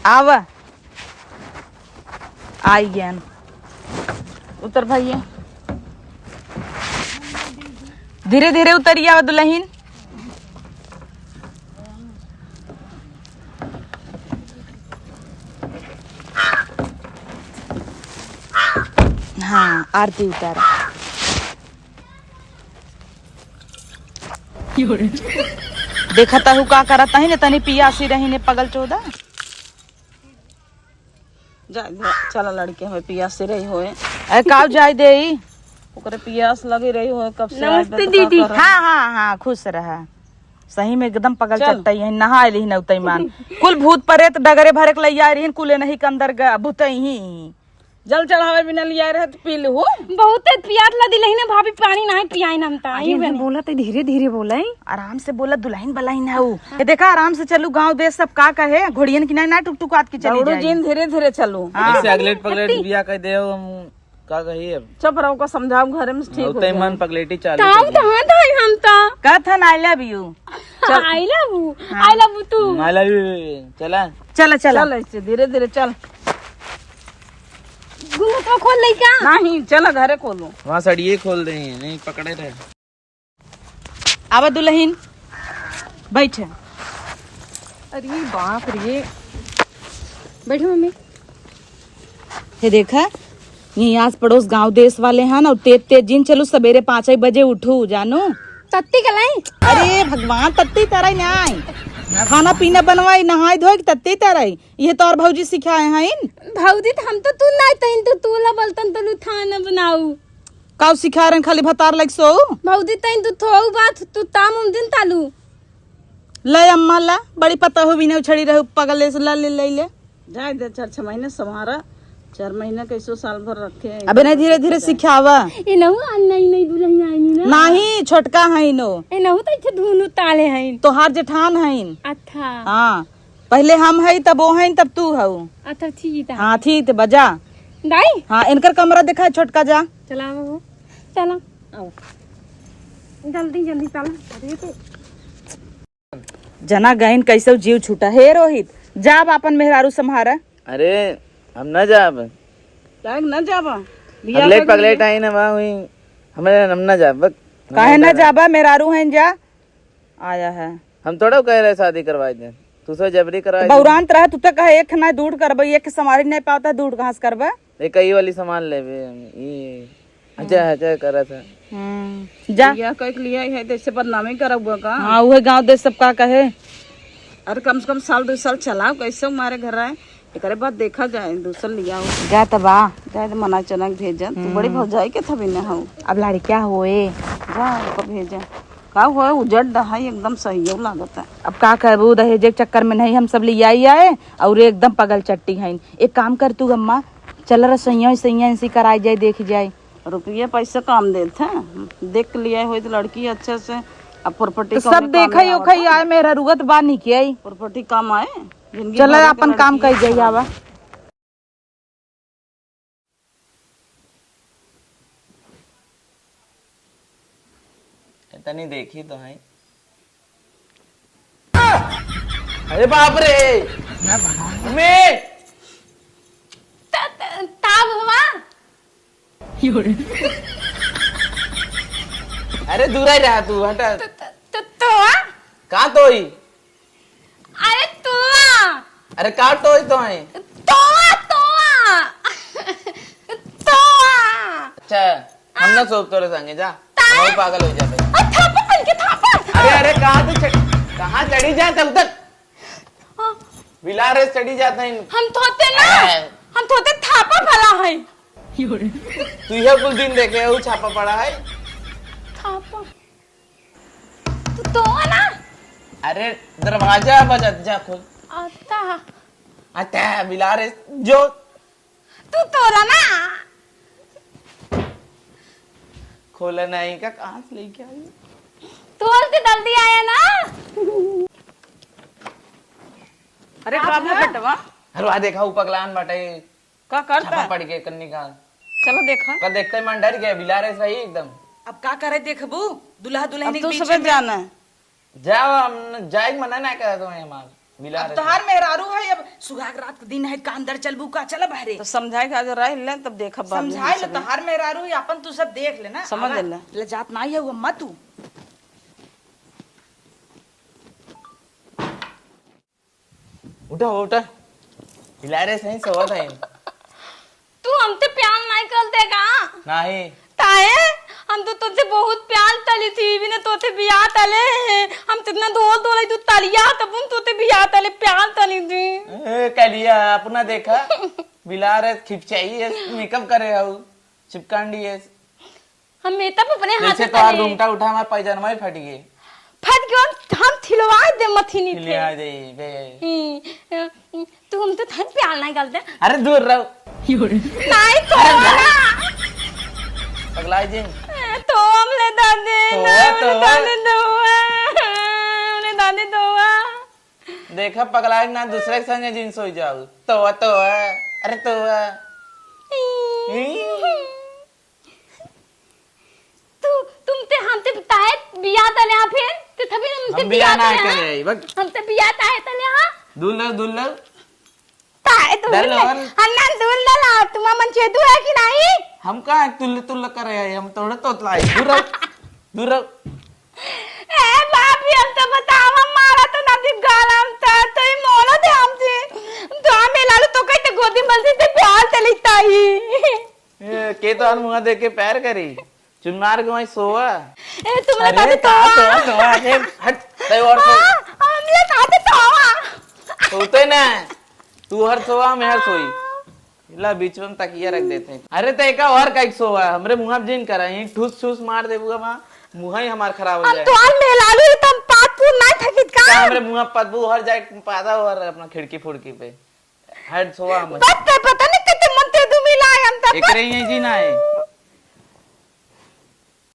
आवा आई ज्ञान उतर भाई, धीरे धीरे उतरिए आवा दुल्हन। हाँ आरती उतारा। देखा ताहू का करता ही ने तनी पियासी रही ने पगल चौदह। चला लड़के हुए पियासी रही हुए अरे काव जाय दे ओकरे पियास लगी रही हो कब से। नमस्ते दीदी। हाँ हाँ हाँ खुश रहा। सही में एकदम पगल चल। चट्टा है नहा ली नौतई मान कुल भूत प्रेत डगरे भरे के लैया रही कुले नहीं के अंदर भूतई ही जल चढ़ावे बिना लिया रहे तो पी लू। बहुत प्यास लगी लही भाभी पानी नहीं पियाई हम ता बोला तो धीरे धीरे बोला आराम से बोला दुल्हन बलाइन है ये देखा आराम से चलू गांव देश सब का कहे घोड़ियन की ना टुक टुकात की चली जाए। जिन धीरे धीरे चलू ऐसे अगलेट पगलेट बिया कह दे का कही अब चुप रहो को समझाओ घर में ठीक हो उतई मन पगलेटी चालू ताऊ कहां था हम ता कथन I love you I love तू आई लव यू। चला चला चला चल ऐसे धीरे धीरे चल। घूंघट खोल ले क्या नहीं चला घरे खोलो। वहाँ सड़िए खोल रहे हैं नहीं पकड़े रहे। आवा दुल्हन बैठ। अरे बाप रे बैठो मम्मी। ये देखा ये आस पड़ोस गांव देश वाले हैं ना तेज तेज जिन चलू सवेरे 5 बजे उठू जानू। तत्ती कलाई अरे भगवान तत्ती तरह नहीं खाना पीना बनवाई नहाई धोई तत्ती तरह ये तो और भौजी सिखाए हैं। भौजी हम तो तू नहीं तइन तो तू ला बलतन तो खाना बनाऊ काउ सिखा रहे खाली भतार लग सो भौजी तइन तू थोऊ बात तू ताम दिन तालू ले अम्मा ला बड़ी पता हो भी नहीं उछड़ी रहे पगले से ला ले जाए दे 4-6 महीने समारा 4 महीने कैसो साल भर रखे। अबे नहीं धीरे धीरे सिखावा ए नहु नहीं दुल्हन आई नी ना नहीं छोटका है नो ए नहु तो इथे धुनु ताले हैं तोहार जेठान है। अच्छा हाँ पहले हम है तब वो है तब तू है। अच्छा ठीक है हाँ ठीक बजा दाई हाँ इनकर कमरा देखा है छोटका जा चला वो चला आओ जल्दी जल्दी चला। जना गहन कैसे जीव छूटा हे रोहित जाब अपन मेहरारू संहारा। अरे हम न जाब न जाबा अगलेट पगलेट आई ना वहाँ हुई हमें हम न जाब काहे न जाबा मेहरारू हैं जा आया है। हम थोड़ा कह रहे शादी करवा दे तू से जबरी करवा बौरांत रहा तू तो कहे एक ना दूध करबा एक समारी नहीं पाता दूध कहाँ से करबा। एक कई वाली सामान ले अच्छा अच्छा करा था जा या कह लिया है जैसे बदनामी करब का। हाँ वही गांव देश सब का कहे। अरे कम से कम साल 2 साल चलाओ कैसे हमारे घर आए एक बाद देखा जाए दूसरा लिया जा तबा जाए तो मना चना भेजा तू बड़ी भौजाई के था बिना हो अब लड़किया होए जा को भेजा का हो उजड़ दहा एकदम सही लागत है। अब का करबू दहेज के चक्कर में नहीं हम सब ले आई आए और एकदम पगल चट्टी है। एक काम कर तू अम्मा चल रसोइया सैया इसी कराई जाए देख जाए रुपये पैसे काम देते देख लिया हो तो लड़की अच्छे से अब प्रॉपर्टी तो सब देखा ही ओखा ही आए मेरा रुगत बात नहीं किया प्रॉपर्टी काम आए चल अपन काम कर जाइए आवा। इतनी देखी तो है। अरे बाप रे मैं ताब हवा अरे दूर ही रहा तू हटा तो कहाँ तो ही अरे तो अरे कहाँ तो ही तो है अच्छा हम ना सोच तोरे संगे जा हम पागल हो जाते। अरे अरे कहाँ चढ़ी जाते उधर बिलारे चढ़ी जाते हैं हम थोते थापा भला है तू यह कुछ दिन देखे वो छापा पड़ा है थापा तो ना अरे दरवाजा बजत जा खुद आता आता बिलारे जो तू तोरा ना खोला नहीं का कहाँ से लेके आई तोर के जल्दी आया ना। अरे बाबू बेटवा हरवा देखा ऊ पगलान बाटे का करता छापा पड़ के कन्नी का चलो देखा का देखते मन डर गया बिलारे सही एकदम। अब का करे देखबू दुल्हा दुल्हन अब तो सब जाना है जाओ हम जाए मना ना कर दो हमार बिला अब तोहार मेहरारू है, अब सुहाग रात के दिन है का अंदर चलबू का, चल बहरे तो समझाए का जो रह ले तब देखा बाद में समझाए ले, तोहार मेहरारू है अपन, तू सब देख लेना। समझ ले। ले जात नहीं है वो अम्मा तू। उठा उठा हिला रे सही सोवत है तू हमसे प्यार नहीं करते का? नाही ताए हम तो तुझसे बहुत प्यार तली थी, बिना तोते बियाह तले हम तितना धोल तू तलिया तब उन तोते बियाह तले प्यार तली थी। कलिया अपना देखा बिला रे खिपचाई है मेकअप करे हूँ चिपकांडी है हम मेकअप अपने हाथ जैसे से तो और तले घूमटा उठा हमारा पैजामा ही फट गए फट गयो, हम थिलवा दे मथी थे। लिया दे बे तू हम तो था प्यार नहीं करते। अरे दूर रहो नहीं तो पगला जी तो हमले दादे तो दादे दो देखा पगला ना दूसरे के संग जींस हो जाओ तो अरे तो तुमते हमते बताए बियाह तले आ फिर तो तभी हमते हम बिया ना तले करे बक हमते बियाह ताए तले हां दुल्ला ताए तो डल और अन्ना दुल्ला तुम मन चेतु है कि नहीं? हम कहा तुल्ला करे हैं हम थोड़ा तोतला है दूर रहो ए बाप हम तो बतावा मारा तो नदी गालम था तो ही मोला दे हमसे तो हमें लालू तो कहते गोदी मलसी से प्यार तले ताई के तो मुंह देख के पैर करी चुनार के वहीं सोवा ए तुमने अरे कहते तो अरे हट तय और सो हमले कहते तो सोते ना तू हर सोवा मैं हर सोई ला बीच में तकिया रख देते हैं अरे तो एक और का सोवा हमरे मुंह में जिन करा ही ठूस ठूस मार देबूगा मां मुंह ही हमार खराब हो हम जाए तो आज में लालू तुम पातपुर नहीं थकित का का हमरे मुंह में पदबू हर जाए पादा और अपना खिड़की फुड़की पे हट सोवा हम पता नहीं कितने मनते तुम मिलाए हम तब एकरे ही जी ना है